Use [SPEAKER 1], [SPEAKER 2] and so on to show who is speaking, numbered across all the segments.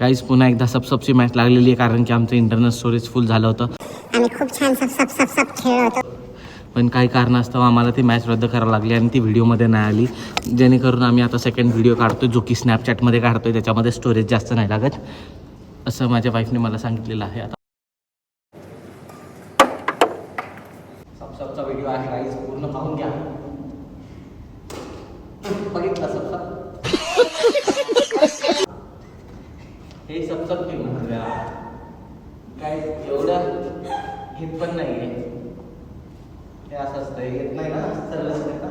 [SPEAKER 1] Guys पुन्हा एकदा सबची match लागलेली आहे, कारण की आमचं इंटरनल स्टोरेज फुल झालं होतं.
[SPEAKER 2] आम्ही खूप छान सब खेळलो होतो.
[SPEAKER 1] पण काही कारणास्तव आम्हाला ती मॅच रद्द करावी लागली आणि ती व्हिडिओमध्ये नाही आली. जेणेकरून आम्ही आता सेकंड व्हिडिओ काढतो, जो की स्नॅपचॅटमध्ये काढतो आहे. त्याच्यामध्ये स्टोरेज जास्त नाही लागत असं माझ्या वाईफने मला सांगितलेलं आहे. आता सबचा व्हिडिओ आहे गाईज, पूर्ण पाहून घ्या. बघितलं सब हे सब फेमस काय एवढं घेत पण नाही आहे. हे असं असतं, येत नाही ना सरळ असतं ना,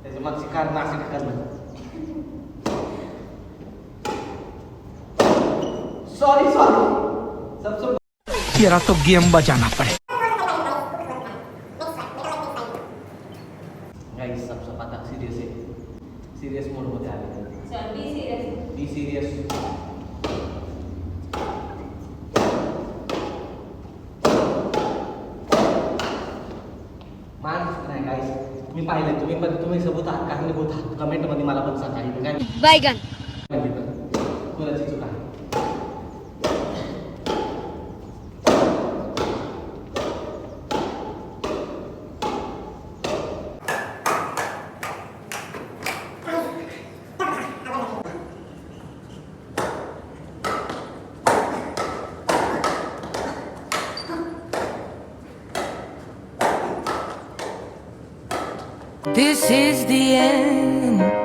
[SPEAKER 1] त्याच्या मागची कारण असे करणं. सॉरी सब
[SPEAKER 3] तेरा तो गेम बजाना पड़े.
[SPEAKER 1] गाइस सब आता सिरियस आहे, सिरियस मोडमध्ये आले. Be serious. नाही गाईस, मी पाहिले तुम्ही सबूत आहात का नाही बोलत आहात कमेंटमध्ये मला पण सांगा. काय
[SPEAKER 2] बैगन
[SPEAKER 1] कोणाची चूक आहे.
[SPEAKER 4] This is the end.